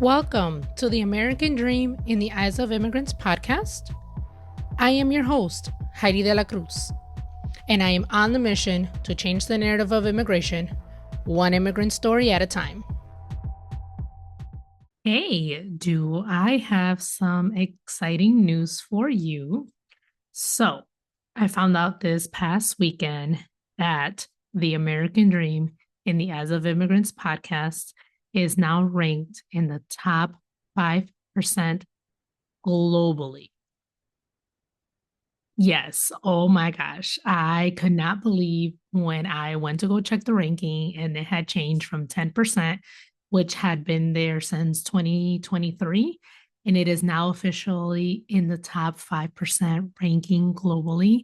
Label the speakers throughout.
Speaker 1: Welcome to the American Dream in the Eyes of Immigrants podcast. I am your host, Heidy De La Cruz, and I am on the mission to change the narrative of immigration, one immigrant story at a time. Hey, do I have some exciting news for you? So, I found out this past weekend that the American Dream in the Eyes of Immigrants podcast is now ranked in the top 5% globally. Yes. Oh my gosh. I could not believe when I went to go check the ranking and it had changed from 10%, which had been there since 2023. And it is now officially in the top 5% ranking globally.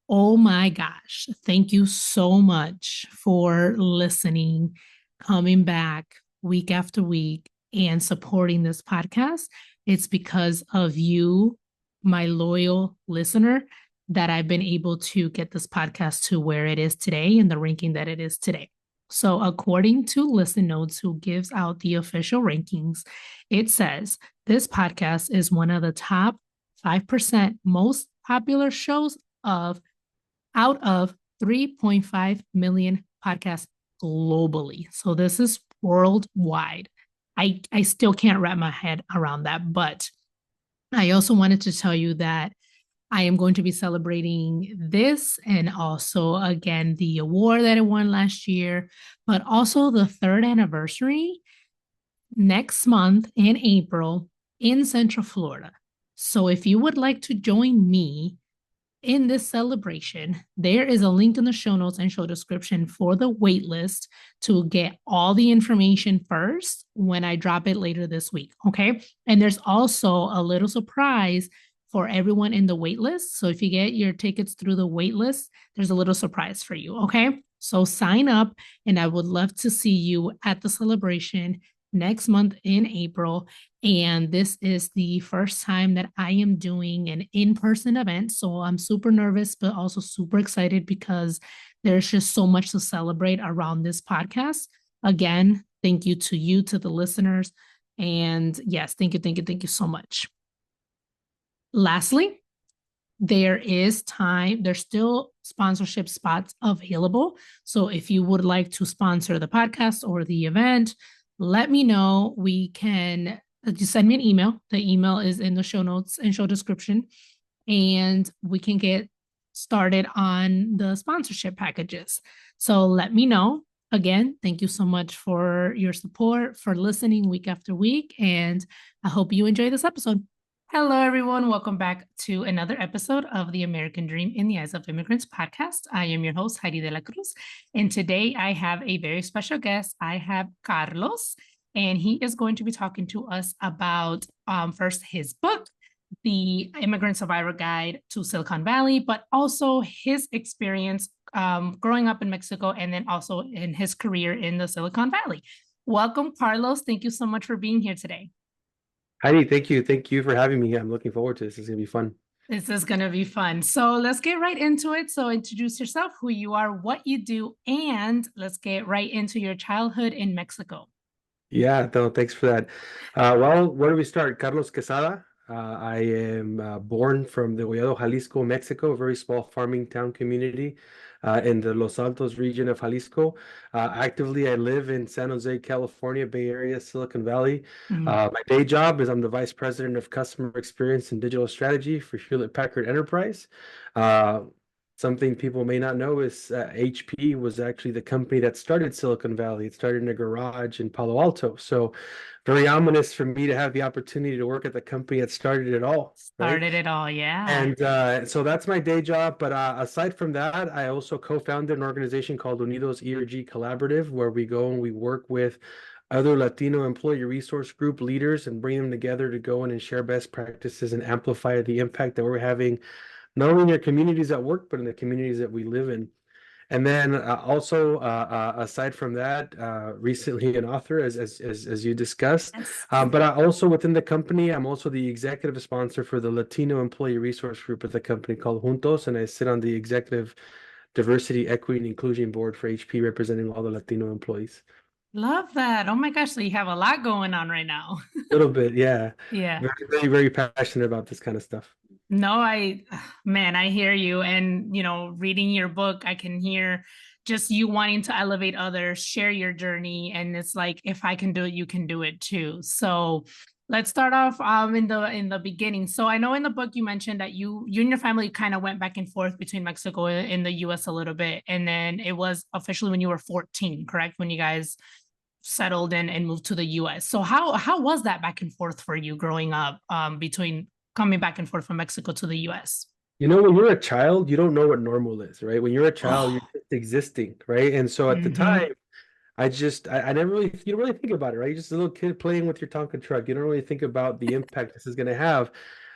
Speaker 1: Oh my gosh. Thank you so much for listening, coming back week after week, and supporting this podcast. It's because of you, my loyal listener, that I've been able to get this podcast to where it is today and the ranking that it is today. So, according to Listen Notes, who gives out the official rankings, it says this podcast is one of the top 5% most popular shows out of 3.5 million podcasts globally. So this is worldwide. I still can't wrap my head around that, but I also wanted to tell you that I am going to be celebrating this and also, again, the award that I won last year, but also the third anniversary next month in April in Central Florida. So if you would like to join me in this celebration, there is a link in the show notes and show description for the wait list to get all the information first when I drop it later this week. Okay. And there's also a little surprise for everyone in the wait list. So if you get your tickets through the wait list, there's a little surprise for you. Okay. So sign up, and I would love to see you at the celebration next month in April. And this is the first time that I am doing an in-person event. So I'm super nervous, but also super excited because there's just so much to celebrate around this podcast. Again, thank you to you, to the listeners. And yes, thank you so much. Lastly, there's still sponsorship spots available. So if you would like to sponsor the podcast or the event, let me know. We can just send me an email. The email is in the show notes and show description, and we can get started on the sponsorship packages. So let me know. Again, thank you so much for your support, for listening week after week, and I hope you enjoy this episode. Hello, everyone. Welcome back to another episode of the American Dream in the Eyes of Immigrants podcast. I am your host, Heidy De La Cruz. And today I have a very special guest. I have Carlos, and he is going to be talking to us about first his book, The Immigrant Survival Guide to Silicon Valley, but also his experience growing up in Mexico and then also in his career in the Silicon Valley. Welcome, Carlos. Thank you so much for being here today.
Speaker 2: Heidi, thank you. Thank you for having me. I'm looking forward to this. It's going to be fun.
Speaker 1: This is going to be fun. So let's get right into it. So introduce yourself, who you are, what you do, and let's get right into your childhood in Mexico.
Speaker 2: Yeah, no, thanks for that. Well, where do we start? Carlos Quezada. I am born from the Degollado, Jalisco, Mexico, a very small farming town community in the Los Altos region of Jalisco. Actively, I live in San Jose, California, Bay Area, Silicon Valley. My day job is I'm the Vice President of Customer Experience and Digital Strategy for Hewlett Packard Enterprise. Something people may not know is HP was actually the company that started Silicon Valley. It started in a garage in Palo Alto. So very ominous for me to have the opportunity to work at the company that started it all.
Speaker 1: Started it all, yeah.
Speaker 2: And so that's my day job. But aside from that, I also co-founded an organization called Unidos ERG Collaborative, where we go and we work with other Latino employee resource group leaders and bring them together to go in and share best practices and amplify the impact that we're having, not only in our communities at work, but in the communities that we live in. And then also, aside from that, recently an author, as you discussed.
Speaker 1: Yes.
Speaker 2: But I also within the company, I'm also the executive sponsor for the Latino Employee Resource Group at the company called Juntos, and I sit on the Executive Diversity, Equity, and Inclusion Board for HP, representing all the Latino employees.
Speaker 1: Love that. Oh my gosh. So you have a lot going on right now.
Speaker 2: A little bit, yeah.
Speaker 1: Yeah.
Speaker 2: Very, very, very passionate about this kind of stuff.
Speaker 1: No, man, I hear you. And, reading your book, I can hear just you wanting to elevate others, share your journey. And it's like, if I can do it, you can do it too. So let's start off in the beginning. So I know in the book you mentioned that you and your family kind of went back and forth between Mexico and the US a little bit. And then it was officially when you were 14, correct? When you guys settled in and moved to the US. So how was that back and forth for you growing up between coming back and forth from Mexico to the US?
Speaker 2: When you're a child, you don't know what normal is, right? When you're a child, you're
Speaker 1: Oh,
Speaker 2: just existing, right? And so at the
Speaker 1: mm-hmm.
Speaker 2: time, I never really, you don't really think about it, right? You're just a little kid playing with your Tonka truck. You don't really think about the impact this is going to have.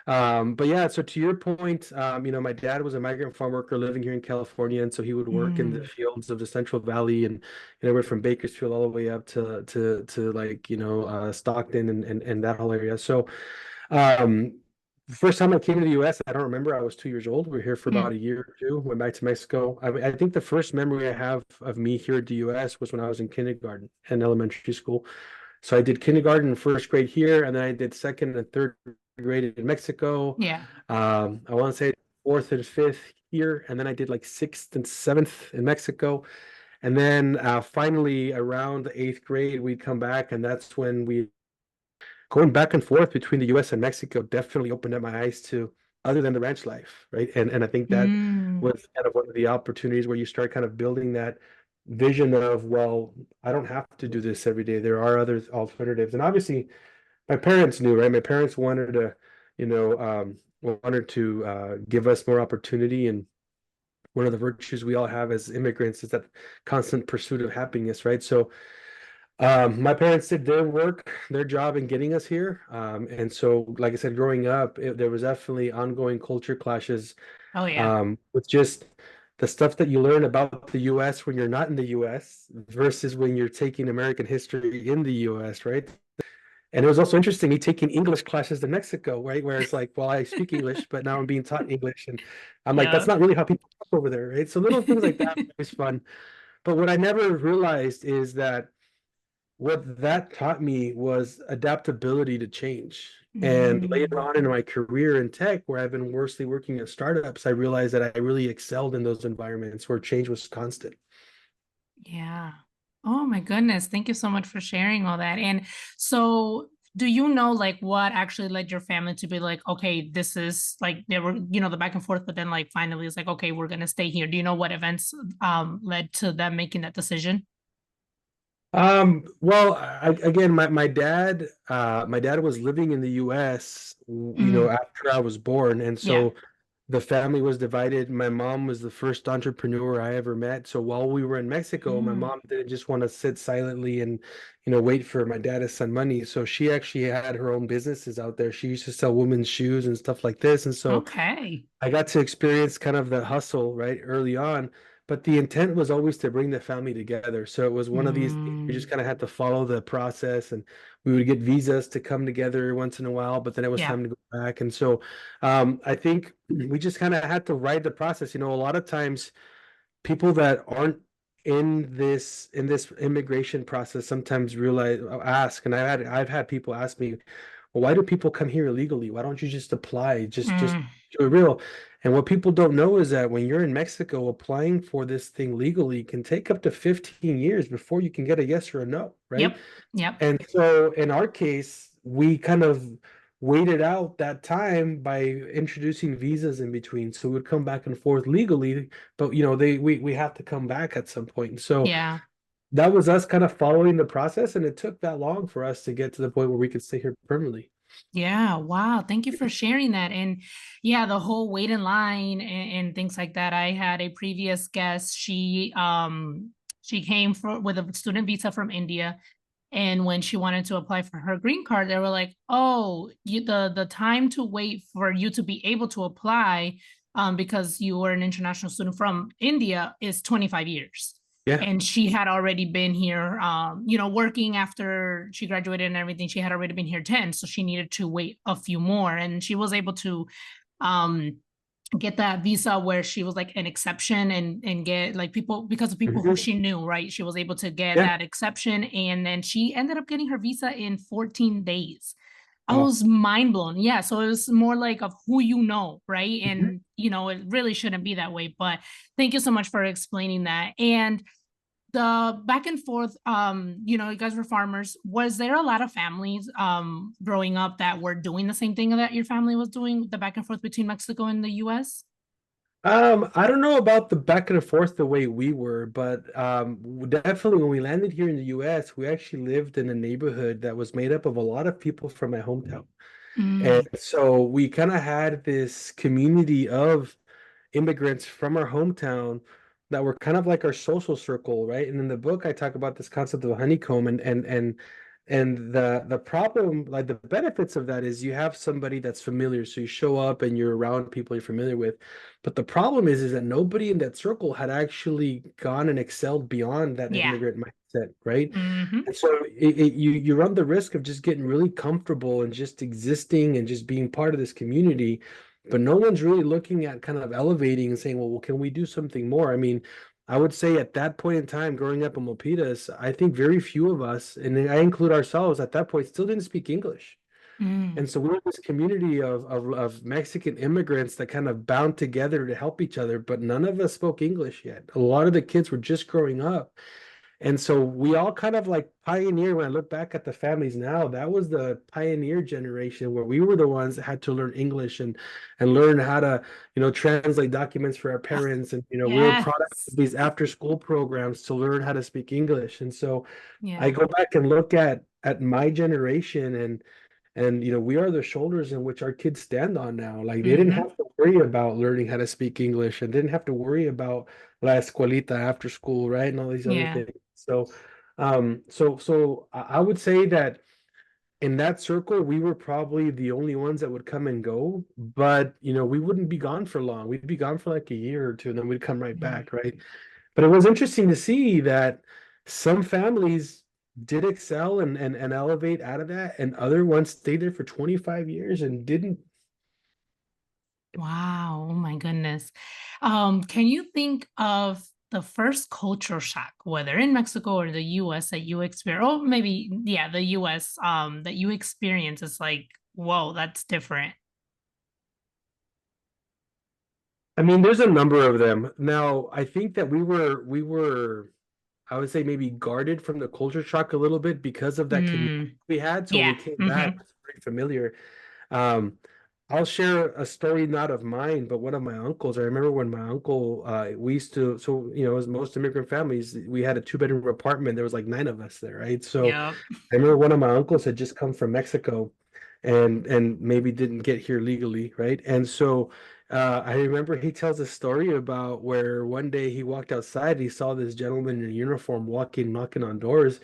Speaker 2: But yeah, so to your point, my dad was a migrant farm worker living here in California, and so he would work in the
Speaker 1: Mm,
Speaker 2: fields of the Central Valley, and we're from Bakersfield all the way up to like Stockton and that whole area. So um, the first time I came to the US, I don't remember. I was 2 years old. We were here for about
Speaker 1: mm,
Speaker 2: a year or two, went back to Mexico. I think the first memory I have of me here at the US was when I was in kindergarten and elementary school. So I did kindergarten and first grade here, and then I did second and third grade in Mexico.
Speaker 1: yeah.
Speaker 2: I want to say fourth and fifth here, and then I did like sixth and seventh in Mexico. And then finally around the eighth grade, we'd come back, and that's when we going back and forth between the US and Mexico definitely opened up my eyes to other than the ranch life, right? And I think that
Speaker 1: Mm,
Speaker 2: was kind of one of the opportunities where you start kind of building that vision of, well, I don't have to do this every day. There are other alternatives. And obviously my parents knew, right? My parents wanted to, give us more opportunity. And one of the virtues we all have as immigrants is that constant pursuit of happiness, right? So my parents did their work, their job in getting us here. And so, like I said, growing up, there was definitely ongoing culture clashes
Speaker 1: oh yeah.
Speaker 2: with just the stuff that you learn about the US when you're not in the US versus when you're taking American history in the US, right? And it was also interesting me taking English classes in Mexico, right? Where it's like, well, I speak English, but now I'm being taught English. And I'm like, that's
Speaker 1: Yeah.
Speaker 2: not really how people talk over there, right? So little things like that was fun. But what I never realized is that what that taught me was adaptability to change. And later
Speaker 1: Mm,
Speaker 2: on in my career in tech, where I've been mostly working at startups, I realized that I really excelled in those environments where change was constant.
Speaker 1: yeah. Oh my goodness. Thank you so much for sharing all that. And so do you know like what actually led your family to be like, okay, this is like there were, the back and forth, but then like finally it's like, okay, we're gonna stay here. Do you know what events led to them making that decision?
Speaker 2: Well, again, my dad was living in the US,
Speaker 1: Mm,
Speaker 2: after I was born, and
Speaker 1: yeah.
Speaker 2: so the family was divided. My mom was the first entrepreneur I ever met. So while we were in Mexico, my
Speaker 1: Mm,
Speaker 2: mom didn't just want to sit silently and, wait for my dad to send money. So she actually had her own businesses out there. She used to sell women's shoes and stuff like this. And so
Speaker 1: okay.
Speaker 2: I got to experience kind of the hustle right early on, but the intent was always to bring the family together. So it was one of these things we just
Speaker 1: Mm,
Speaker 2: kind of had to follow the process, and we would get visas to come together once in a while, but then it was
Speaker 1: yeah.
Speaker 2: time to go back. And so I think we just kind of had to ride the process. A lot of times people that aren't in this immigration process sometimes realize ask, and I've had people ask me, well, why do people come here illegally? Why don't you just apply? Just
Speaker 1: Mm,
Speaker 2: do it real. And what people don't know is that when you're in Mexico, applying for this thing legally can take up to 15 years before you can get a yes or a no, right?
Speaker 1: yep. Yep.
Speaker 2: And so in our case, we kind of waited out that time by introducing visas in between. So we would come back and forth legally, but we have to come back at some point. And so
Speaker 1: Yeah.
Speaker 2: that was us kind of following the process, and it took that long for us to get to the point where we could stay here permanently.
Speaker 1: Yeah, wow. Thank you for sharing that. And yeah, the whole wait in line and things like that. I had a previous guest. She came with a student visa from India. And when she wanted to apply for her green card, they were like, "Oh, the time to wait for you to be able to apply, because you were an international student from India, is 25 years."
Speaker 2: Yeah.
Speaker 1: And she had already been here, working after she graduated and everything. She had already been here 10, so she needed to wait a few more, and she was able to um get that visa where she was like an exception and get like people because of people who
Speaker 2: Mhm.
Speaker 1: she knew, right? She was able to get
Speaker 2: Yeah.
Speaker 1: that exception, and then she ended up getting her visa in 14 days. I
Speaker 2: Wow.
Speaker 1: was mind blown. Yeah, so it was more like of who you know, right?
Speaker 2: Mhm.
Speaker 1: And it really shouldn't be that way, but thank you so much for explaining that. And the back and forth, you guys were farmers. Was there a lot of families growing up that were doing the same thing that your family was doing, the back and forth between Mexico and the US?
Speaker 2: I don't know about the back and forth the way we were, but definitely when we landed here in the US, we actually lived in a neighborhood that was made up of a lot of people from my hometown. And
Speaker 1: Mm,
Speaker 2: so we kind of had this community of immigrants from our hometown that were kind of like our social circle, right? And in the book, I talk about this concept of a honeycomb, and the problem, like the benefits of that is you have somebody that's familiar, so you show up and you're around people you're familiar with. But the problem is that nobody in that circle had actually gone and excelled beyond that
Speaker 1: yeah.
Speaker 2: immigrant mindset, right?
Speaker 1: Hmm.
Speaker 2: And so you run the risk of just getting really comfortable and just existing and just being part of this community, but no one's really looking at kind of elevating and saying, well, can we do something more? I mean, I would say at that point in time, growing up in Milpitas, I think very few of us, and I include ourselves at that point, still didn't speak English.
Speaker 1: Mm,
Speaker 2: And so we were this community of Mexican immigrants that kind of bound together to help each other, but none of us spoke English yet. A lot of the kids were just growing up. And so we all kind of like pioneer. When I look back at the families now, that was the pioneer generation where we were the ones that had to learn English and learn how to, translate documents for our parents. And, we were product
Speaker 1: yes.
Speaker 2: of these after school programs to learn how to speak English. And so I
Speaker 1: Yeah.
Speaker 2: go back and look at my generation, and we are the shoulders in which our kids stand on now. Like they didn't
Speaker 1: Hmm.
Speaker 2: have to worry about learning how to speak English and didn't have to worry about la escuelita after school, right? And all these other
Speaker 1: Yeah.
Speaker 2: things. So I would say that in that circle, we were probably the only ones that would come and go, but we wouldn't be gone for long. We'd be gone for like a year or two, and then we'd come right
Speaker 1: Mm.
Speaker 2: back, right? But it was interesting to see that some families did excel and elevate out of that, and other ones stayed there for 25 years and didn't.
Speaker 1: Wow. Oh my goodness. Can you think of the first culture shock, whether in Mexico or the US that you experience, or maybe, yeah, the US, that you experience? It's like, whoa, that's different.
Speaker 2: I mean, there's a number of them. Now, I think that we were, I would say maybe guarded from the culture shock a little bit because of that community
Speaker 1: Mm,
Speaker 2: we had. So when
Speaker 1: yeah.
Speaker 2: we came back,
Speaker 1: Hmm.
Speaker 2: it was very familiar. Um, I'll share a story not of mine, but one of my uncles. I remember when my uncle, we used to, so as most immigrant families, we had a two-bedroom apartment. There was like nine of us there, right? So
Speaker 1: Yep.
Speaker 2: I remember one of my uncles had just come from Mexico, and maybe didn't get here legally, right? And so I remember he tells a story about where one day he walked outside, he saw this gentleman in a uniform walking, knocking on doors,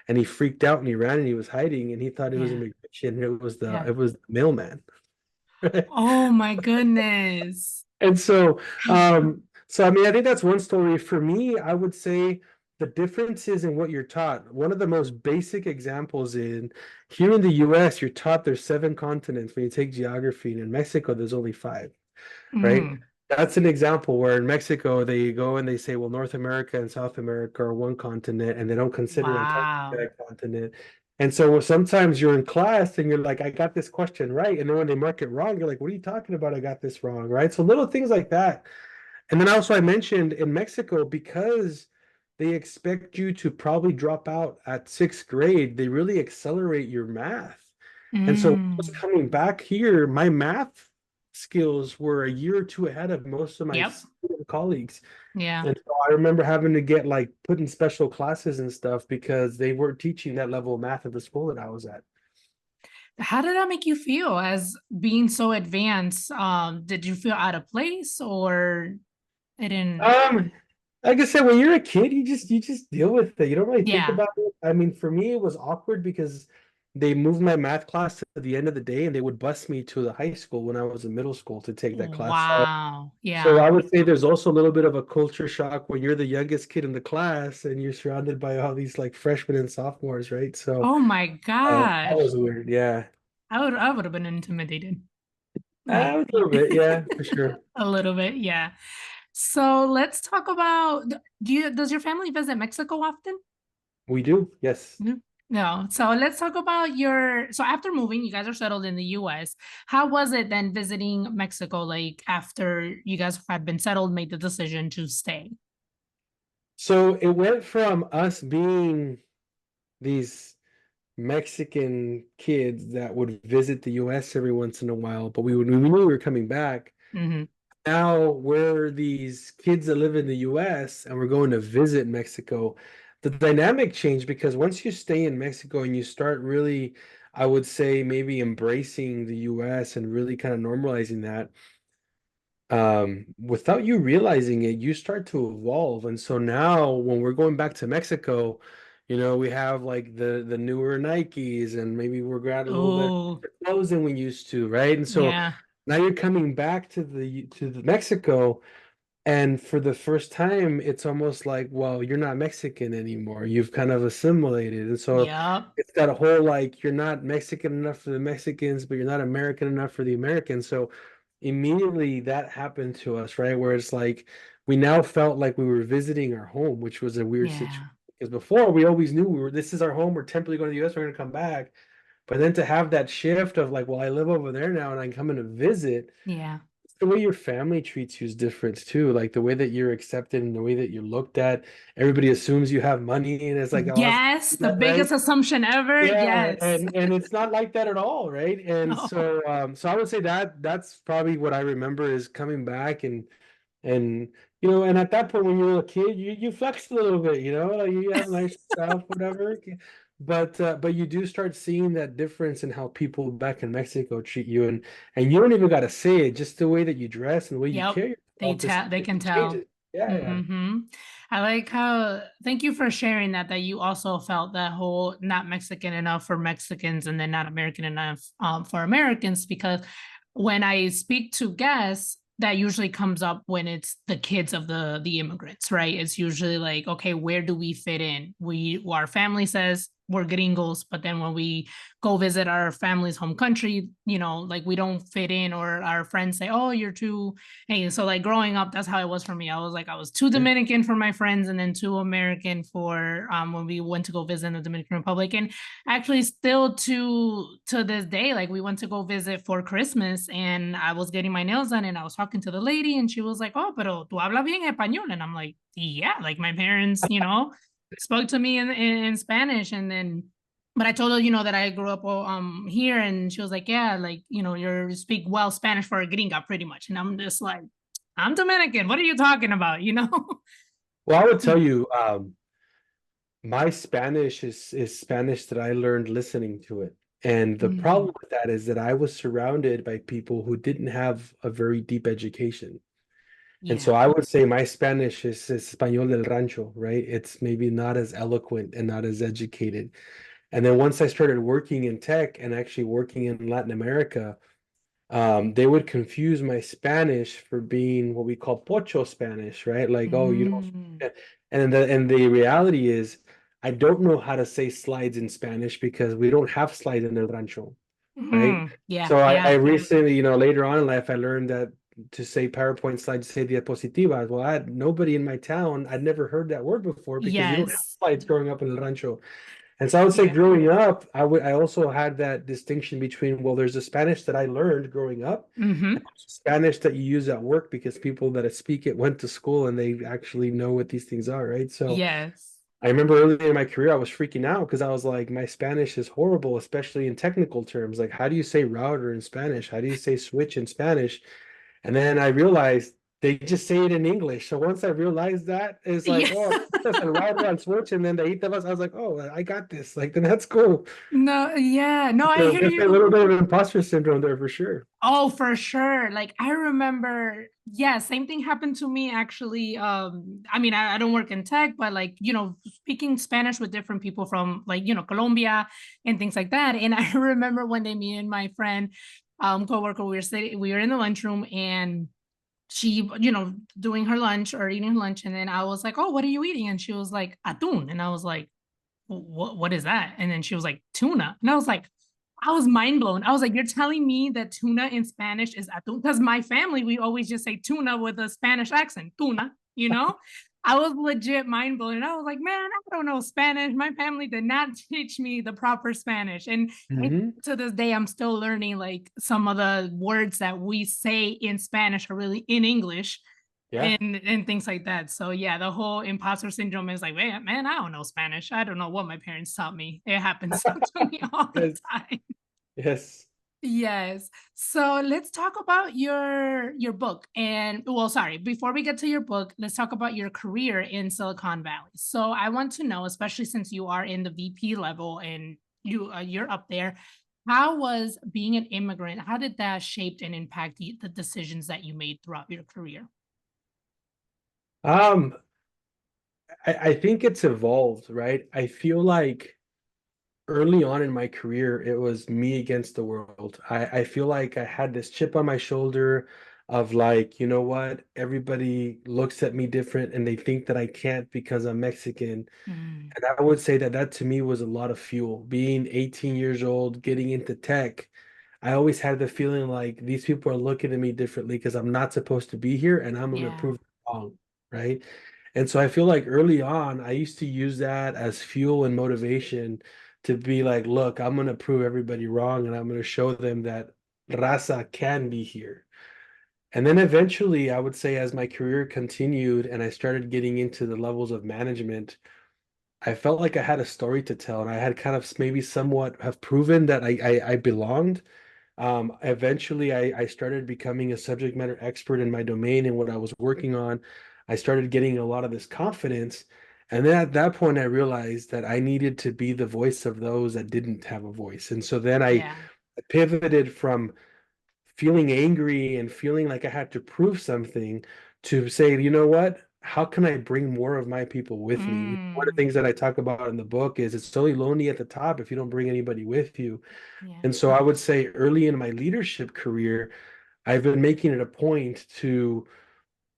Speaker 2: and he freaked out and he ran and he was hiding and he thought it was
Speaker 1: Yeah.
Speaker 2: immigration. And
Speaker 1: Yeah.
Speaker 2: it was the mailman.
Speaker 1: Oh my goodness.
Speaker 2: And so I mean, I think that's one story. For me, I would say the differences in what you're taught. One of the most basic examples in here in the US, you're taught there's seven continents when you take geography, and in Mexico, there's only five, right?
Speaker 1: Mm,
Speaker 2: That's an example where in Mexico they go and they say, well, North America and South America are one continent, and they don't consider
Speaker 1: wow.
Speaker 2: Antarctica a continent. And so sometimes you're in class and you're like, I got this question right. And then when they mark it wrong, you're like, what are you talking about? I got this wrong, right? So little things like that. And then also I mentioned in Mexico, because they expect you to probably drop out at sixth grade, they really accelerate your math. And so just
Speaker 1: Mm,
Speaker 2: coming back here, my math skills were a year or two ahead of most of my
Speaker 1: yep.
Speaker 2: student colleagues.
Speaker 1: Yeah.
Speaker 2: And so I remember having to get like put in special classes and stuff because they weren't teaching that level of math at the school that I was at.
Speaker 1: How did that make you feel as being so advanced? Did you feel out of place or it didn't?
Speaker 2: Um, like I said, when you're a kid, you just deal with it. You don't really think
Speaker 1: Yeah.
Speaker 2: about it. I mean, for me, it was awkward because they moved my math class to the end of the day, and they would bus me to the high school when I was in middle school to take that class.
Speaker 1: Wow.
Speaker 2: So
Speaker 1: Yeah.
Speaker 2: I would say there's also a little bit of a culture shock when you're the youngest kid in the class and you're surrounded by all these like freshmen and sophomores, right? So
Speaker 1: Oh my
Speaker 2: that was
Speaker 1: gosh.
Speaker 2: weird. Yeah.
Speaker 1: I would have been intimidated. Like
Speaker 2: A little bit, yeah, for sure.
Speaker 1: a little bit, yeah. So let's talk about, does your family visit Mexico often?
Speaker 2: We do, yes.
Speaker 1: Mhm. No. So let's talk about so after moving, you guys are settled in the US. How was it then visiting Mexico, like after you guys had been settled, made the decision to stay?
Speaker 2: So it went from us being these Mexican kids that would visit the US every once in a while, but we knew we were coming back.
Speaker 1: Hmm.
Speaker 2: Now we're these kids that live in the US and we're going to visit Mexico. The dynamic changed because once you stay in Mexico and you start really, I would say, maybe embracing the US and really kind of normalizing that, without you realizing it, you start to evolve. And so now when we're going back to Mexico, we have like the newer Nikes and maybe we're got a little bit
Speaker 1: Oh,
Speaker 2: of clothes than we used to, right? And so
Speaker 1: yeah,
Speaker 2: now you're coming back to the Mexico, and for the first time, it's almost like, well, you're not Mexican anymore. You've kind of assimilated. And so
Speaker 1: yep,
Speaker 2: it's that whole like you're not Mexican enough for the Mexicans, but you're not American enough for the Americans. So immediately that happened to us, right? Where it's like we now felt like we were visiting our home, which was a weird situation.
Speaker 1: yeah,
Speaker 2: Because before we always knew this is our home, we're temporarily going to the US, we're going to come back. But then to have that shift of like, well, I live over there now and I'm coming to visit,
Speaker 1: yeah.
Speaker 2: the way your family treats you is different too. Like the way that you're accepted and the way that you're looked at. Everybody assumes you have money, and it's like, oh,
Speaker 1: Yes, the
Speaker 2: right?
Speaker 1: biggest assumption ever.
Speaker 2: Yeah,
Speaker 1: Yes.
Speaker 2: and it's not like that at all, right? And
Speaker 1: No.
Speaker 2: so I would say that that's probably what I remember is coming back and and at that point when you're a kid, you flex a little bit, like you have nice stuff, whatever. But you do start seeing that difference in how people back in Mexico treat you, and you don't even got to say it, just the way that you dress and the way you
Speaker 1: Yep.
Speaker 2: carry yourself,
Speaker 1: They can
Speaker 2: it
Speaker 1: tell.
Speaker 2: changes. Yeah, yeah.
Speaker 1: Hmm. I like how, thank you for sharing that you also felt that whole not Mexican enough for Mexicans and then not American enough for Americans, because when I speak to guests, that usually comes up when it's the kids of the immigrants, right? It's usually like, okay, where do we fit in? Our family says we're gringos, but then when we go visit our family's home country, like we don't fit in, or our friends say, oh, you're too. Hey, so like growing up, that's how it was for me. I was too
Speaker 2: Yeah.
Speaker 1: Dominican for my friends, and then too American for when we went to go visit in the Dominican Republic. And actually, still to this day, like we went to go visit for Christmas, and I was getting my nails done, and I was talking to the lady, and she was like, "Oh, pero tú hablas bien español," and I'm like, "Yeah," like my parents, spoke to me in Spanish, and then but I told her, that I grew up here, and she was like, yeah, like, you speak well Spanish for a gringa, pretty much. And I'm just like, I'm Dominican. What are you talking about?
Speaker 2: Well, I would tell you, my Spanish is Spanish that I learned listening to it. And the
Speaker 1: Mhm.
Speaker 2: problem with that is that I was surrounded by people who didn't have a very deep education. And so
Speaker 1: Yeah.
Speaker 2: I would say my Spanish is Español del Rancho, right? It's maybe not as eloquent and not as educated. And then once I started working in tech and actually working in Latin America, they would confuse my Spanish for being what we call pocho Spanish, right? Like, oh, you don't.
Speaker 1: Mm.
Speaker 2: And the reality is, I don't know how to say slides in Spanish because we don't have slides in El Rancho, right?
Speaker 1: Mm. Yeah.
Speaker 2: So I
Speaker 1: Yeah.
Speaker 2: recently, later on in life, I learned that to say PowerPoint slides, say diapositivas. Well, I had nobody in my town. I'd never heard that word before because you don't have
Speaker 1: Yes.
Speaker 2: slides growing up in El Rancho. And so I would say
Speaker 1: Yeah.
Speaker 2: growing up, I also had that distinction between, well, there's a Spanish that I learned growing up, and
Speaker 1: Hmm.
Speaker 2: there's Spanish that you use at work because people that speak it went to school and they actually know what these things are, right? So
Speaker 1: Yes.
Speaker 2: I remember early in my career, I was freaking out because I was like, my Spanish is horrible, especially in technical terms. Like, how do you say router in Spanish? How do you say switch in Spanish? And then I realized they just say it in English. So once I realized that, it's like,
Speaker 1: Yeah.
Speaker 2: oh, that's a router on switch, and then the eight of us, I was like, oh, I got this. Like, then that's cool.
Speaker 1: No, yeah. No, I
Speaker 2: So
Speaker 1: hear
Speaker 2: definitely a little
Speaker 1: you.
Speaker 2: bit of imposter syndrome there for sure.
Speaker 1: Oh, for sure. Like I remember, yeah, same thing happened to me actually. I mean, I don't work in tech, but like, speaking Spanish with different people from like, Colombia and things like that. And I remember one day me and my friend, coworker, we were in the lunchroom, and she, doing her lunch or eating her lunch. And then I was like, oh, what are you eating? And she was like, atún. And I was like, what is that? And then she was like, tuna. And I was like, I was mind blown. I was like, you're telling me that tuna in Spanish is atún? Because my family, we always just say tuna with a Spanish accent, tuna, you know? I was legit mind blown. And I was like, man, I don't know Spanish. My family did not teach me the proper Spanish. And
Speaker 2: Hmm.
Speaker 1: to this day, I'm still learning like some of the words that we say in Spanish are really in English
Speaker 2: Yeah.
Speaker 1: and things like that. So yeah, the whole imposter syndrome is like, man, I don't know Spanish. I don't know what my parents taught me. It happens to me all the
Speaker 2: Yes.
Speaker 1: time.
Speaker 2: Yes.
Speaker 1: Yes. So let's talk about your book. And well, sorry, before we get to your book, let's talk about your career in Silicon Valley. So I want to know, especially since you are in the VP level and you're up there, how was being an immigrant? How did that shape and impact the decisions that you made throughout your career?
Speaker 2: Um, I think it's evolved, right? I feel like early on in my career, it was me against the world. I feel like I had this chip on my shoulder of like, you know what? Everybody looks at me different and they think that I can't because I'm Mexican.
Speaker 1: Mm,
Speaker 2: And I would say that that to me was a lot of fuel. Being 18 years old, getting into tech, I always had the feeling like these people are looking at me differently because I'm not supposed to be here and I'm going to
Speaker 1: yeah.
Speaker 2: prove them wrong, right? And so I feel like early on, I used to use that as fuel and motivation to be like, look, I'm going to prove everybody wrong and I'm going to show them that raza can be here. And then eventually, I would say as my career continued and I started getting into the levels of management, I felt like I had a story to tell and I had kind of maybe somewhat have proven that I belonged. Eventually, I started becoming a subject matter expert in my domain and what I was working on. I started getting a lot of this confidence. And then at that point, I realized that I needed to be the voice of those that didn't have a voice. And so then I
Speaker 1: Yeah.
Speaker 2: pivoted from feeling angry and feeling like I had to prove something to say, you know what? How can I bring more of my people with me? One of the
Speaker 1: Mm,
Speaker 2: things that I talk about in the book is it's only lonely at the top if you don't bring anybody with you.
Speaker 1: yeah.
Speaker 2: And so I would say early in my leadership career, I've been making it a point to,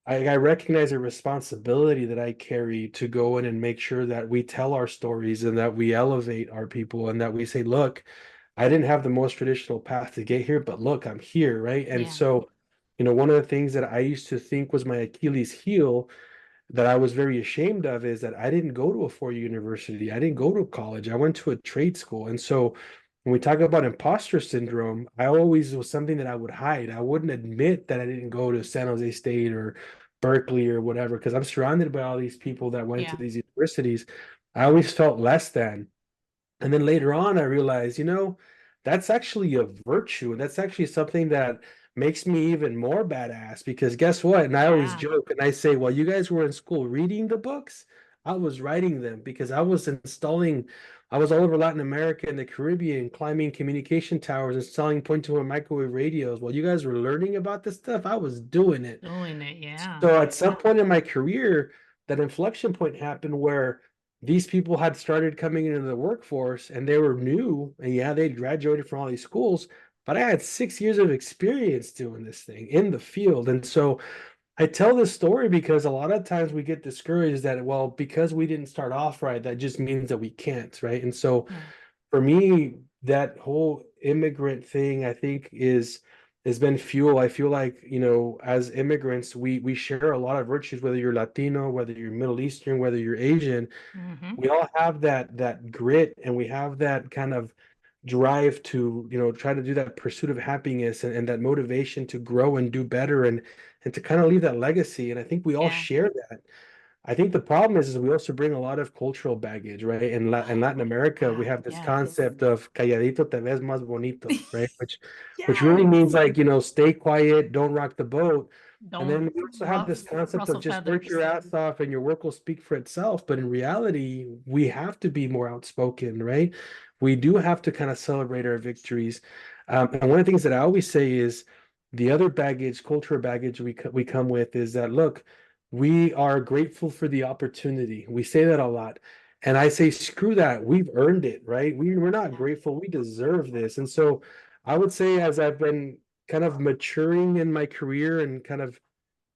Speaker 2: I recognize a responsibility that I carry to go in and make sure that we tell our stories and that we elevate our people and that we say, look, I didn't have the most traditional path to get here, but look, I'm here, right? And
Speaker 1: Yeah.
Speaker 2: so, one of the things that I used to think was my Achilles heel that I was very ashamed of is that I didn't go to a four-year university. I didn't go to college. I went to a trade school. And so when we talk about imposter syndrome, I always was something that I would hide. I wouldn't admit that I didn't go to San Jose State or Berkeley or whatever, because I'm surrounded by all these people that went to
Speaker 1: Yeah.
Speaker 2: these universities. I always felt less than. And then later on, I realized, that's actually a virtue. That's actually something that makes me even more badass because guess what? And I always
Speaker 1: Yeah.
Speaker 2: joke and I say, well, you guys were in school reading the books. I was writing them because I was all over Latin America and the Caribbean, climbing communication towers, installing point-to-point microwave radios. While you guys were learning about this stuff, I was doing it.
Speaker 1: Doing it. Yeah.
Speaker 2: So at some point in my career, that inflection point happened where these people had started coming into the workforce and they were new. And yeah, they graduated from all these schools, but I had 6 years of experience doing this thing in the field. And so I tell this story because a lot of times we get discouraged that, well, because we didn't start off right, that just means that we can't, right? And so
Speaker 1: Yeah.
Speaker 2: for me, that whole immigrant thing, I think, has been fuel. I feel like, as immigrants, we share a lot of virtues, whether you're Latino, whether you're Middle Eastern, whether you're Asian,
Speaker 1: Hmm.
Speaker 2: we all have that grit and we have that kind of drive to, try to do that pursuit of happiness and that motivation to grow and do better and to kind of leave that legacy. And I think we all
Speaker 1: Yeah.
Speaker 2: share that. I think the problem is we also bring a lot of cultural baggage, right? In
Speaker 1: Oh
Speaker 2: Latin America, we
Speaker 1: God.
Speaker 2: have this
Speaker 1: Yes.
Speaker 2: concept of calladito te ves más bonito, right? Which really means
Speaker 1: Yes.
Speaker 2: like, stay quiet, don't rock the boat. And
Speaker 1: Don't
Speaker 2: then we also have this concept of
Speaker 1: rustle
Speaker 2: just work your
Speaker 1: feathers.
Speaker 2: ass off and your work will speak for itself. But in reality, we have to be more outspoken, right? We do have to kind of celebrate our victories. And one of the things that I always say is the other baggage, cultural baggage we come with is that, look, we are grateful for the opportunity. We say that a lot. And I say, screw that. We've earned it, right? We're not
Speaker 1: Yeah.
Speaker 2: grateful. We deserve this. And so I would say, as I've been kind of maturing in my career and kind of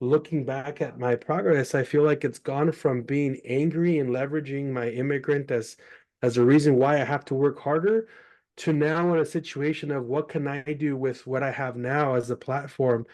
Speaker 2: looking back at my progress, I feel like it's gone from being angry and leveraging my immigrant as a reason why I have to work harder to now in a situation of what can I do with what I have now as a platform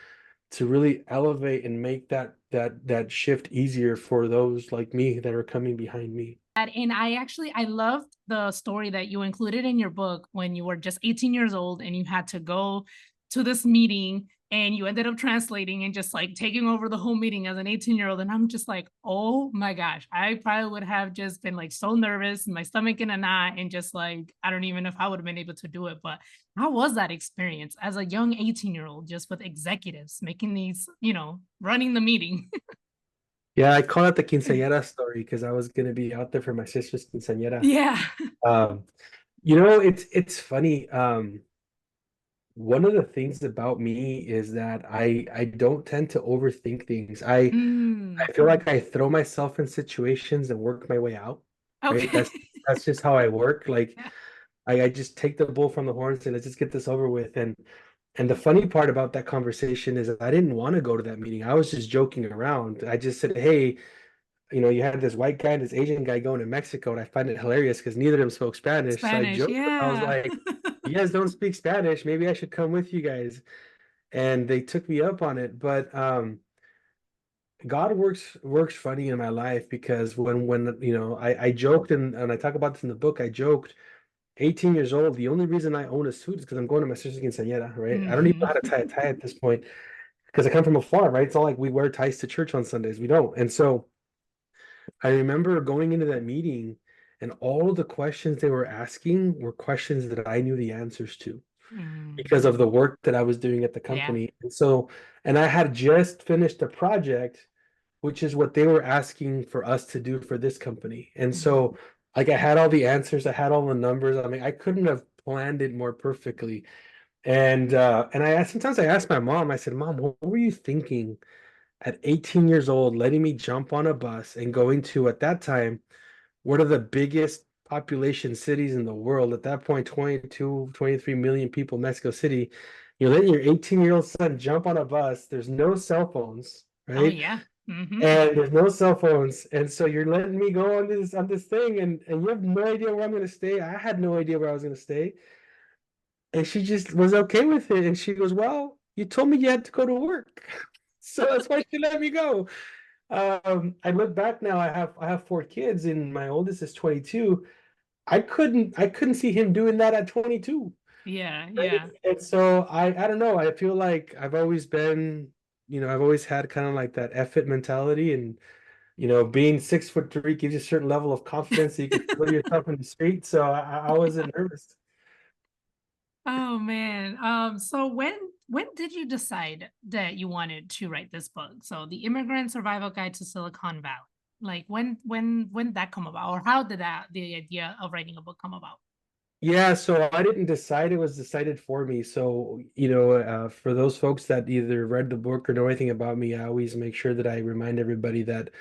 Speaker 2: to really elevate and make that shift easier for those like me that are coming behind me.
Speaker 1: And I loved the story that you included in your book when you were just 18 years old and you had to go to this meeting and you ended up translating and just like taking over the whole meeting as an 18-year-old. And I'm just like, oh my gosh, I probably would have just been like so nervous, my stomach in a knot, and just like, I don't even know if I would have been able to do it. But how was that experience as a young 18-year-old, just with executives making these, running the meeting?
Speaker 2: Yeah, I call it the quinceañera story because I was gonna be out there for my sister's quinceañera.
Speaker 1: Yeah.
Speaker 2: Um, it's funny. One of the things about me is that I don't tend to overthink things.
Speaker 1: Mm.
Speaker 2: I feel like I throw myself in situations and work my way out, right?
Speaker 1: Okay.
Speaker 2: That's just how I work. Like
Speaker 1: Yeah.
Speaker 2: I just take the bull from the horns and let's just get this over with. And the funny part about that conversation is I didn't want to go to that meeting. I was just joking around. I just said, hey, you had this white guy and this Asian guy going to Mexico, and I find it hilarious because neither of them spoke Spanish. So I
Speaker 1: Spanish,
Speaker 2: joked, I was
Speaker 1: yeah.
Speaker 2: like, you guys don't speak Spanish. Maybe I should come with you guys. And they took me up on it. But God works funny in my life because when I joked and I talk about this in the book, I joked 18 years old, the only reason I own a suit is because I'm going to my sister's quinceañera, right? I don't even know how to tie a tie at this point because I come from a farm, right? It's not like we wear ties to church on Sundays. We don't. And so I remember going into that meeting and all of the questions they were asking were questions that I knew the answers to
Speaker 1: Mm.
Speaker 2: because of the work that I was doing at the
Speaker 1: Yeah.
Speaker 2: company. And I had just finished a project, which is what they were asking for us to do for this company. And
Speaker 1: Mhm.
Speaker 2: so, like, I had all the answers, I had all the numbers. I mean, I couldn't have planned it more perfectly. And sometimes I asked my mom, I said, Mom, what were you thinking at 18 years old, letting me jump on a bus and going to, at that time, one of the biggest population cities in the world? At that point, 22, 23 million people, Mexico City. You're letting your 18-year-old son jump on a bus. There's no cell phones,
Speaker 1: Oh
Speaker 2: right?
Speaker 1: yeah. Hmm.
Speaker 2: And there's no cell phones. And so you're letting me go on this thing and you have no idea where I'm gonna stay. I had no idea where I was gonna stay. And she just was okay with it. And she goes, well, you told me you had to go to work. So that's why she let me go. I look back now, I have four kids and my oldest is 22. I couldn't see him doing that at 22.
Speaker 1: Yeah,
Speaker 2: Right.
Speaker 1: yeah.
Speaker 2: And so I don't know. I feel like I've always had kind of like that F it mentality. And being 6'3" gives you a certain level of confidence so you can throw yourself in the street. So I wasn't nervous.
Speaker 1: Oh man. So when did you decide that you wanted to write this book? So the Immigrant Survival Guide to Silicon Valley. Like when did that come about? Or how did the idea of writing a book come about?
Speaker 2: Yeah, so I didn't decide, it was decided for me. So, for those folks that either read the book or know anything about me, I always make sure that I remind everybody that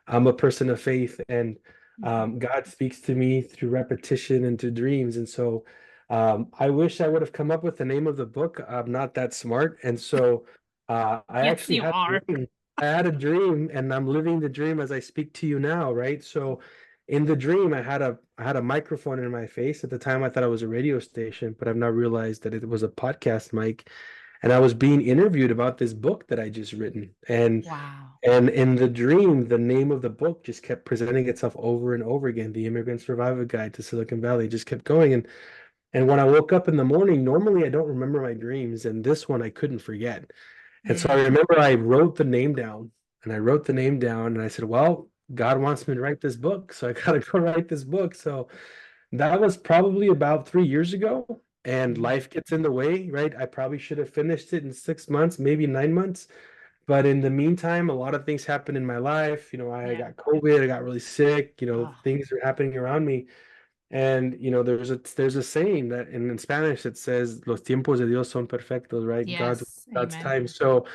Speaker 2: I'm a person of faith and
Speaker 1: Mhm.
Speaker 2: God speaks to me through repetition and through dreams. And so I wish I would have come up with the name of the book. I'm not that smart. And so I
Speaker 1: Yes,
Speaker 2: actually
Speaker 1: you
Speaker 2: had a
Speaker 1: are.
Speaker 2: dream. I had a dream and I'm living the dream as I speak to you now, right? So in the dream, I had a microphone in my face. At the time, I thought it was a radio station, but I've now realized that it was a podcast mic. And I was being interviewed about this book that I just written.
Speaker 1: Wow.
Speaker 2: And in the dream, the name of the book just kept presenting itself over and over again. The Immigrant Survival Guide to Silicon Valley just kept going. And when I woke up in the morning, normally I don't remember my dreams, and this one I couldn't forget. And so I
Speaker 1: Mm.
Speaker 2: remember I wrote the name down, and I wrote the name down, and I said, "Well, God wants me to write this book, so I gotta go write this book." So that was probably about 3 years ago, and
Speaker 1: Mhm.
Speaker 2: life gets in the way, right? I probably should have finished it in 6 months, maybe 9 months. But in the meantime, a lot of things happened in my life. I
Speaker 1: Yeah.
Speaker 2: got COVID, I got really sick,
Speaker 1: Oh,
Speaker 2: things are happening around me. And there's a saying that in Spanish that says Los tiempos de Dios son perfectos, right?
Speaker 1: yes.
Speaker 2: God's
Speaker 1: Amen.
Speaker 2: time. So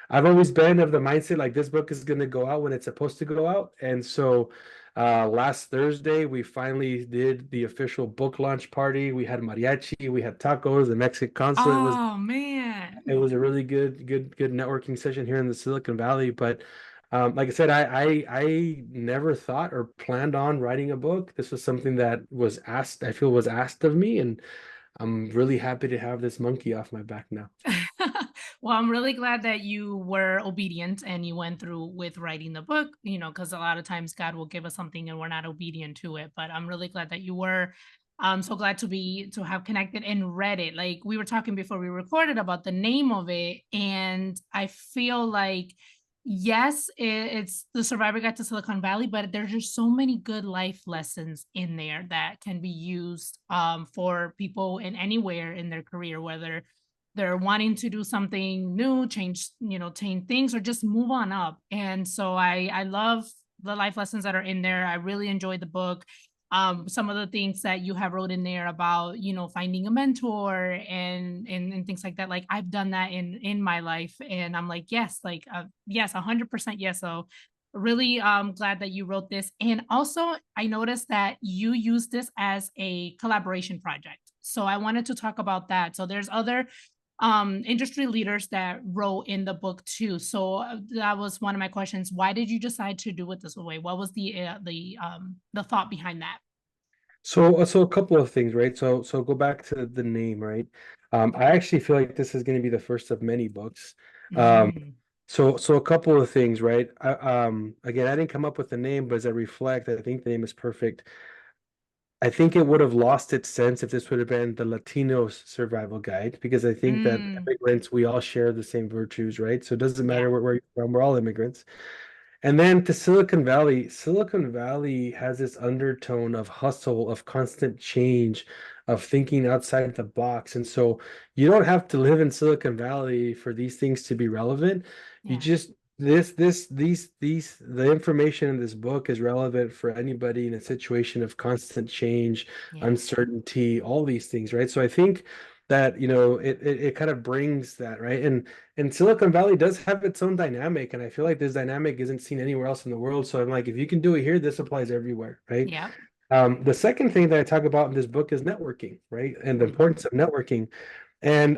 Speaker 2: I've always been of the mindset like this book is gonna go out when it's supposed to go out. And so last Thursday we finally did the official book launch party. We had mariachi, we had tacos, the Mexican consulate was
Speaker 1: Oh man.
Speaker 2: it was a really good networking session here in the Silicon Valley. But like I said, I never thought or planned on writing a book. This was something that was asked, I feel was asked of me. And I'm really happy to have this monkey off my back now.
Speaker 1: Well, I'm really glad that you were obedient and you went through with writing the book, because a lot of times God will give us something and we're not obedient to it. But I'm really glad that you were. I'm so glad to have connected and read it. Like we were talking before we recorded about the name of it, and I feel like yes, it's the Survivor Guide to Silicon Valley, but there's just so many good life lessons in there that can be used for people in anywhere in their career, whether they're wanting to do something new, change things, or just move on up. And so I love the life lessons that are in there. I really enjoyed the book. Some of the things that you have wrote in there about, finding a mentor and things like that. Like I've done that in my life, and I'm like, yes, yes, 100% yes. So really glad that you wrote this. And also I noticed that you use this as a collaboration project. So I wanted to talk about that. So there's other industry leaders that wrote in the book too. So that was one of my questions. Why did you decide to do it this way? What was the thought behind that?
Speaker 2: So a couple of things, right? So go back to the name, right? I actually feel like this is going to be the first of many books. Um,
Speaker 1: Mm,
Speaker 2: so a couple of things, right? Again, I didn't come up with the name, but as I reflect, I think the name is perfect. I think it would have lost its sense if this would have been the Latino's survival guide, because I think that
Speaker 1: mm,
Speaker 2: immigrants, we all share the same virtues, right? So it doesn't
Speaker 1: yeah,
Speaker 2: matter where you're from, we're all immigrants. And then to Silicon Valley, Silicon Valley has this undertone of hustle, of constant change, of thinking outside the box. And so you don't have to live in Silicon Valley for these things to be relevant. You
Speaker 1: yeah,
Speaker 2: just the information in this book is relevant for anybody in a situation of constant change,
Speaker 1: yeah,
Speaker 2: uncertainty, all these things, right? So I think that, it kind of brings that, right? And Silicon Valley does have its own dynamic, and I feel like this dynamic isn't seen anywhere else in the world. So I'm like, if you can do it here, this applies everywhere, right?
Speaker 1: yeah.
Speaker 2: The second thing that I talk about in this book is networking, right? And the
Speaker 1: Hmm.
Speaker 2: importance of networking. And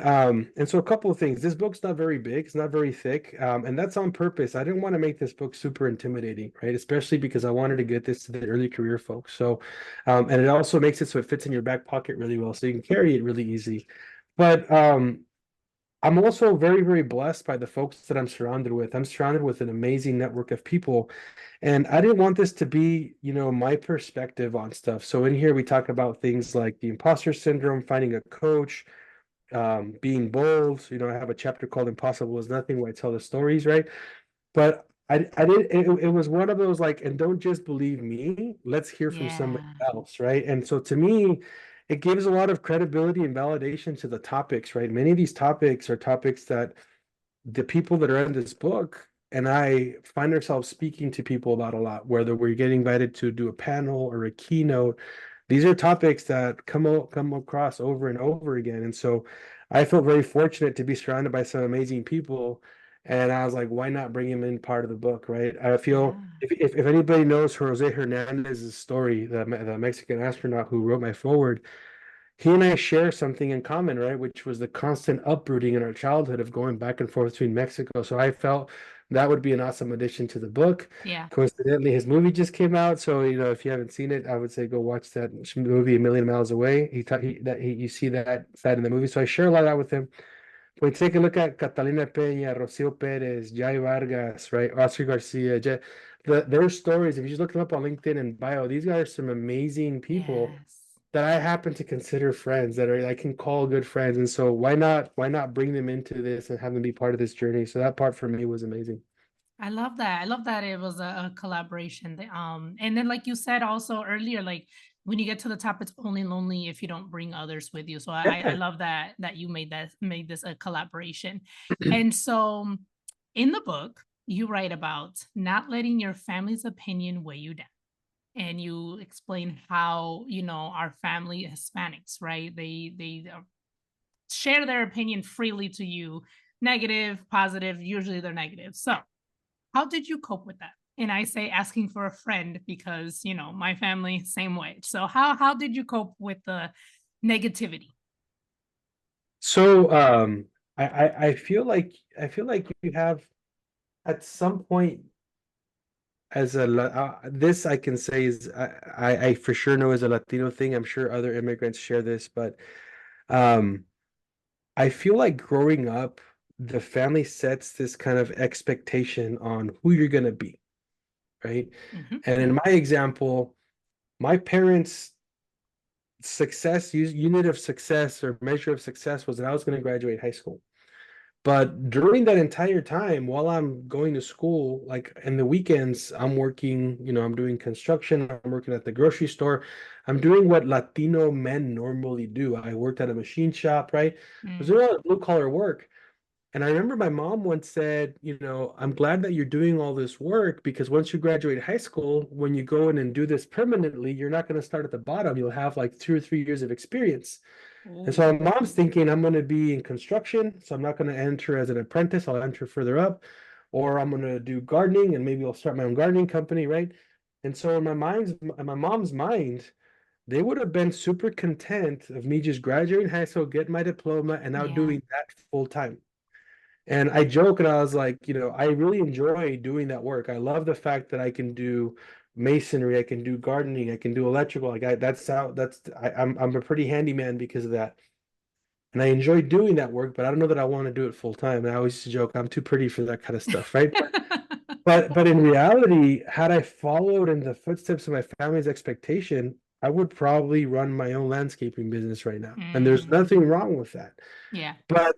Speaker 2: so a couple of things. This book's not very big, it's not very thick, and that's on purpose. I didn't want to make this book super intimidating, right? Especially because I wanted to get this to the early career folks. So, and it also makes it so it fits in your back pocket really well, so you can carry it really easy. But I'm also very, very blessed by the folks that I'm surrounded with. I'm surrounded with an amazing network of people. And I didn't want this to be, my perspective on stuff. So in here, we talk about things like the imposter syndrome, finding a coach, being bold. I have a chapter called Impossible is Nothing where I tell the stories, right? But I did it was one of those like, and don't just believe me, let's hear from somebody
Speaker 1: Yeah,
Speaker 2: else, right? And so to me, it gives a lot of credibility and validation to the topics, right? Many of these topics are topics that the people that are in this book and I find ourselves speaking to people about a lot, whether we're getting invited to do a panel or a keynote. These are topics that come across over and over again. And so I felt very fortunate to be surrounded by some amazing people. And I was like, why not bring him in part of the book, right? I feel
Speaker 1: yeah,
Speaker 2: if anybody knows Jose Hernandez's story, the Mexican astronaut who wrote my forward, he and I share something in common, right? Which was the constant uprooting in our childhood of going back and forth between Mexico. So I felt that would be an awesome addition to the book.
Speaker 1: yeah.
Speaker 2: Coincidentally, his movie just came out, so if you haven't seen it, I would say go watch that movie, A Million Miles Away. You see that side in the movie. So I share a lot of that with him. When you take a look at Catalina Peña, Rocio Perez, Jai Vargas, right, Oscar Garcia, their stories. If you just look them up on LinkedIn and bio, these guys are some amazing people
Speaker 1: Yes.
Speaker 2: that I happen to consider friends that I can call good friends. And so why not bring them into this and have them be part of this journey? So that part for me was amazing.
Speaker 1: I love that. I love that it was a collaboration. And then like you said also earlier, like when you get to the top, it's only lonely if you don't bring others with you. So I
Speaker 2: Yeah.
Speaker 1: love that you made this a collaboration. And so in the book, you write about not letting your family's opinion weigh you down. And you explain how, our family Hispanics, right? They share their opinion freely to you, negative, positive, usually they're negative. So how did you cope with that? And I say asking for a friend because, my family, same way. So how did you cope with the negativity?
Speaker 2: So I feel like you have at some point this I can say is I for sure know is a Latino thing. I'm sure other immigrants share this, but Um, I feel like growing up, the family sets this kind of expectation on who you're going to be, right?
Speaker 1: Hmm.
Speaker 2: And
Speaker 1: Yeah.
Speaker 2: in my example, my parents' unit of success or measure of success was that I was going to graduate high school. But during that entire time, while I'm going to school, like in the weekends, I'm working, I'm doing construction, I'm working at the grocery store. I'm doing what Latino men normally do. I worked at a machine shop, right? I was
Speaker 1: Mm.
Speaker 2: doing a lot of blue collar work. And I remember my mom once said, I'm glad that you're doing all this work because once you graduate high school, when you go in and do this permanently, you're not going to start at the bottom. You'll have like 2 or 3 years of experience. And
Speaker 1: Oh.
Speaker 2: so my mom's thinking I'm going to be in construction, so I'm not going to enter as an apprentice. I'll enter further up, or I'm going to do gardening and maybe I'll start my own gardening company, right? And so in my mom's mind, they would have been super content of me just graduating high school, getting my diploma, and now
Speaker 1: Yeah.
Speaker 2: doing that full time. And I joke and I was like, I really enjoy doing that work. I love the fact that I can do masonry, I can do gardening, I can do electrical. Like I'm a pretty handyman because of that. And I enjoy doing that work, but I don't know that I want to do it full time. And I always used to joke, I'm too pretty for that kind of stuff, right? But in reality, had I followed in the footsteps of my family's expectation, I would probably run my own landscaping business right now. And there's
Speaker 1: Mm.
Speaker 2: nothing wrong with that.
Speaker 1: Yeah.
Speaker 2: But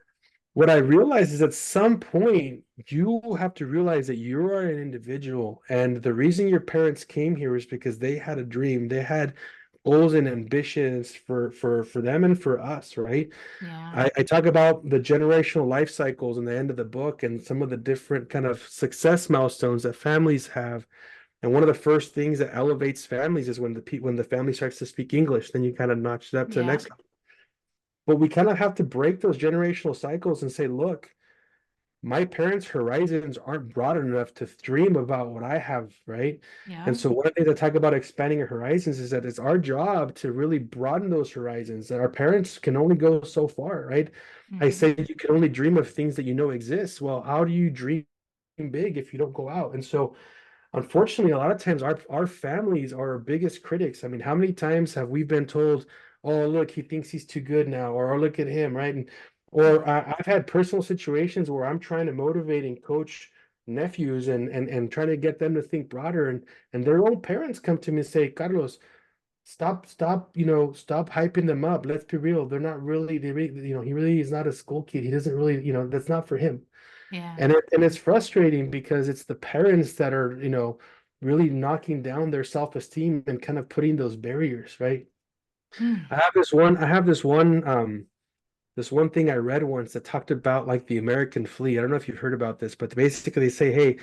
Speaker 2: what I realized is at some point, you have to realize that you are an individual. And the reason your parents came here is because they had a dream. They had goals and ambitions for them and for us, right?
Speaker 1: Yeah.
Speaker 2: I talk about the generational life cycles in the end of the book and some of the different kind of success milestones that families have. And one of the first things that elevates families is when the family starts to speak English, then you kind of notch it up to the
Speaker 1: Yeah.
Speaker 2: next level. But we kind of have to break those generational cycles and say, look, my parents' horizons aren't broad enough to dream about what I have, right?
Speaker 1: Yeah.
Speaker 2: And so one of the things I talk about expanding your horizons is that it's our job to really broaden those horizons, that our parents can only go so far, right? I
Speaker 1: Hmm.
Speaker 2: say you can only dream of things that you know exist. Well, how do you dream big if you don't go out? And so unfortunately, a lot of times our families are our biggest critics. I mean, how many times have we been told, "Oh, look, he thinks he's too good now," or "Oh, look at him," right? And or
Speaker 1: Yeah.
Speaker 2: I've had personal situations where I'm trying to motivate and coach nephews and trying to get them to think broader, and their own parents come to me and say, "Carlos, stop, stop hyping them up. Let's be real. They're not really, he really is not a school kid. He doesn't really, that's not for him."
Speaker 1: Yeah.
Speaker 2: And it's frustrating because it's the parents that are, really knocking down their self-esteem and kind of putting those barriers, right?
Speaker 1: Mm.
Speaker 2: I have this one thing I read once that talked about like the American flea. I don't know if you've heard about this, but basically they say, hey,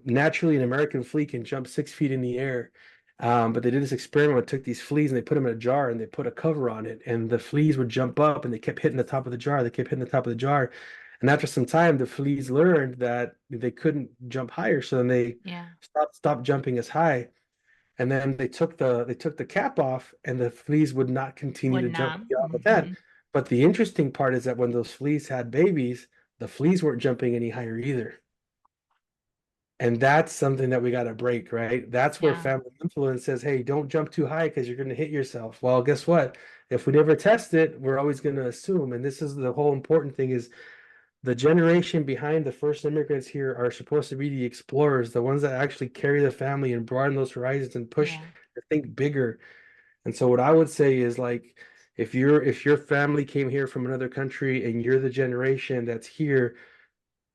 Speaker 2: naturally an American flea can jump 6 feet in the air. But they did this experiment where they took these fleas and they put them in a jar and they put a cover on it, and the fleas would jump up and they kept hitting the top of the jar. They kept hitting the top of the jar. And after some time, the fleas learned that they couldn't jump higher. So then they
Speaker 1: Yeah.
Speaker 2: stopped jumping as high. And then they took the cap off, and the fleas would not continue
Speaker 1: Would
Speaker 2: to jump
Speaker 1: not.
Speaker 2: beyond that.
Speaker 1: Hmm.
Speaker 2: But the interesting part is that when those fleas had babies, the fleas weren't jumping any higher either. And that's something that we got to break, right? That's where
Speaker 1: Yeah.
Speaker 2: family influence says, hey, don't jump too high because you're going to hit yourself. Well, guess what? If we never test it, we're always going to assume. And this is the whole important thing is the generation behind the first immigrants here are supposed to be the explorers, the ones that actually carry the family and broaden those horizons and push
Speaker 1: Yeah.
Speaker 2: to think bigger. And so what I would say is like if your family came here from another country and you're the generation that's here,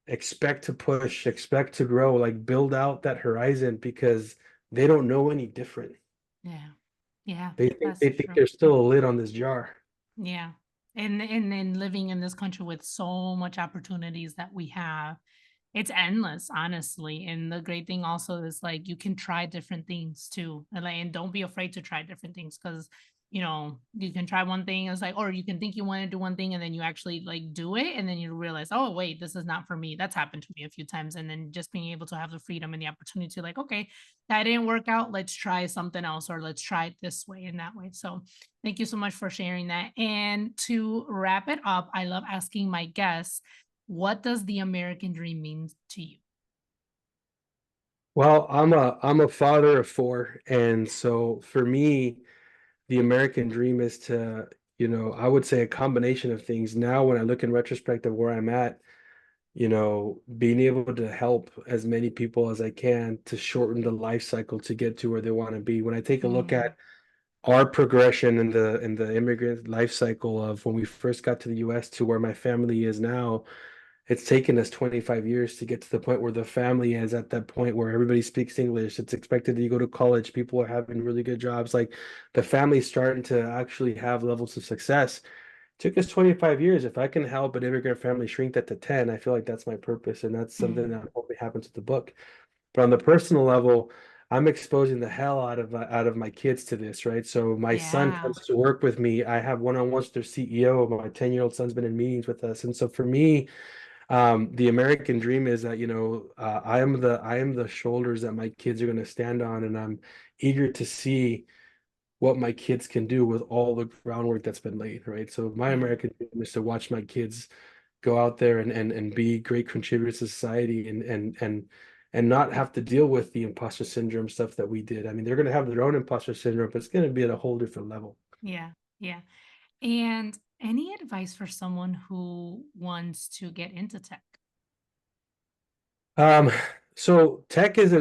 Speaker 2: expect to push, expect to grow, like build out that horizon because they don't know any different.
Speaker 1: Yeah. Yeah.
Speaker 2: They
Speaker 1: That's
Speaker 2: think
Speaker 1: true.
Speaker 2: there's still a lid on this jar.
Speaker 1: Yeah. And then living in this country with so much opportunities that we have, it's endless, honestly. And the great thing also is like you can try different things too. And don't be afraid to try different things because you can try one thing, it's like, or you can think you want to do one thing and then you actually like do it and then you realize, oh wait, this is not for me. That's happened to me a few times. And then just being able to have the freedom and the opportunity to like, okay, that didn't work out. Let's try something else or let's try it this way and that way. So thank you so much for sharing that. And to wrap it up, I love asking my guests, what does the American dream mean to you?
Speaker 2: Well, I'm a father of four, and so for me, the American dream is to I would say a combination of things. Now, when I look in retrospect of where I'm at, being able to help as many people as I can to shorten the life cycle to get to where they want to be. When I take a look
Speaker 1: Yeah.
Speaker 2: at our progression in the immigrant life cycle of when we first got to the US to where my family is now, it's taken us 25 years to get to the point where the family is at that point where everybody speaks English. It's expected that you go to college. People are having really good jobs. Like the family's starting to actually have levels of success. Took us 25 years. If I can help an immigrant family shrink that to 10, I feel like that's my purpose. And that's something
Speaker 1: Mm.
Speaker 2: that hopefully happens with the book. But on the personal level, I'm exposing the hell out of my kids to this, right? So my son
Speaker 1: Yeah.
Speaker 2: comes to work with me. I have one-on-ones with their CEO. My 10-year-old son's been in meetings with us. And so for me, the American dream is that, I am the shoulders that my kids are going to stand on, and I'm eager to see what my kids can do with all the groundwork that's been laid, right? So my
Speaker 1: Yeah.
Speaker 2: American dream is to watch my kids go out there and be great contributors to society and not have to deal with the imposter syndrome stuff that we did. I mean, they're going to have their own imposter syndrome, but it's going to be at a whole different level.
Speaker 1: Yeah. Yeah. And any advice for someone who wants to get into tech?
Speaker 2: Um, so tech is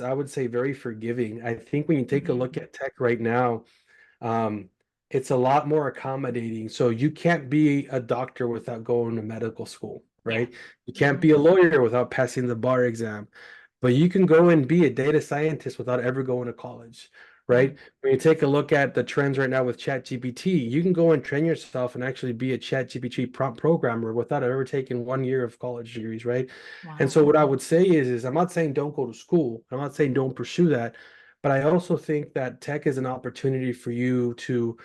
Speaker 2: I would say very forgiving. I think when you take a look
Speaker 1: Mhm.
Speaker 2: at tech right now, um, it's a lot more accommodating. So you can't be a doctor without going to medical school,
Speaker 1: Yeah.
Speaker 2: right? You can't
Speaker 1: Mhm.
Speaker 2: be a lawyer without passing the bar exam. But you can go and be a data scientist without ever going to college,
Speaker 1: Yeah.
Speaker 2: right? When you take a look at the trends right now with ChatGPT, you can go and train yourself and actually be a ChatGPT prompt programmer without ever taking 1 year of college degrees, right? And
Speaker 1: Wow.
Speaker 2: so what I would say is I'm not saying don't go to school. I'm not saying don't pursue that, but I also think that tech is an opportunity for you to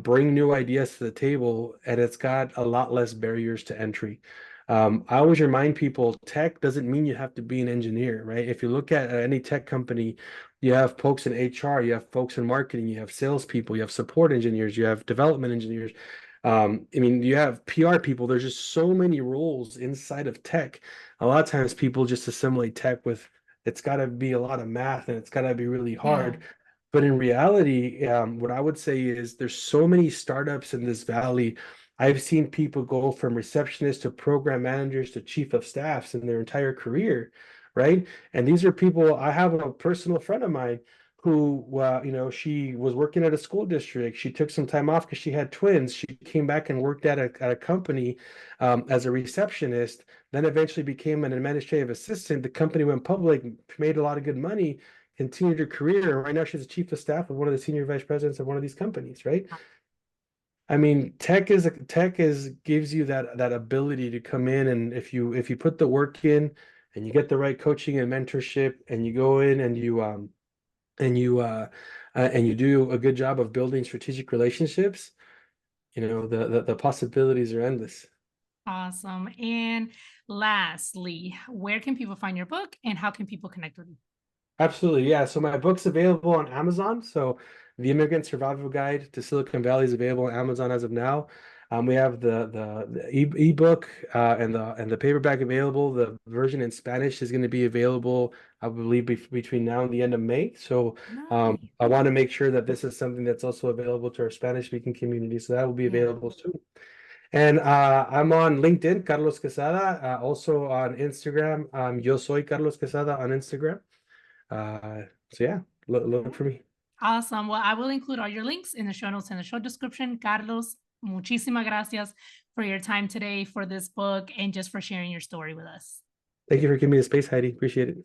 Speaker 2: bring new ideas to the table, and it's got a lot less barriers to entry. I always remind people tech doesn't mean you have to be an engineer, right? If you look at any tech company, you have folks in HR, you have folks in marketing, you have salespeople, you have support engineers, you have development engineers. I mean, you have PR people. There's just so many roles inside of tech. A lot of times people just assimilate tech with it's got to be a lot of math and it's got to be really
Speaker 1: Yeah.
Speaker 2: hard. But in reality, what I would say is there's so many startups in this valley. I've seen people go from receptionists to program managers to chief of staffs in their entire career, right? And these are people, I have a personal friend of mine who, she was working at a school district. She took some time off because she had twins. She came back and worked at a company as a receptionist, then eventually became an administrative assistant. The company went public, made a lot of good money, continued her career. And right now she's a chief of staff of one of the senior vice presidents of one of these companies, right? I mean, tech is gives you that ability to come in, and if you put the work in and you get the right coaching and mentorship and you go in and you do a good job of building strategic relationships, the possibilities are endless.
Speaker 1: Awesome. And lastly, where can people find your book and how can people connect with you?
Speaker 2: Absolutely, yeah. So my book's available on Amazon. So the Immigrant Survival Guide to Silicon Valley is available on Amazon as of now. We have the ebook and the paperback available. The version in Spanish is going to be available, I believe, between now and the end of May. So
Speaker 1: Nice.
Speaker 2: I want to make sure that this is something that's also available to our Spanish speaking community. So that will be
Speaker 1: Yeah.
Speaker 2: available soon. And I'm on LinkedIn, Carlos Quesada, also on Instagram. Yo soy Carlos Quesada on Instagram. So yeah, look for me.
Speaker 1: Awesome. Well, I will include all your links in the show notes and the show description. Carlos, muchísimas gracias for your time today for this book and just for sharing your story with us.
Speaker 2: Thank you for giving me the space, Heidi. Appreciate it.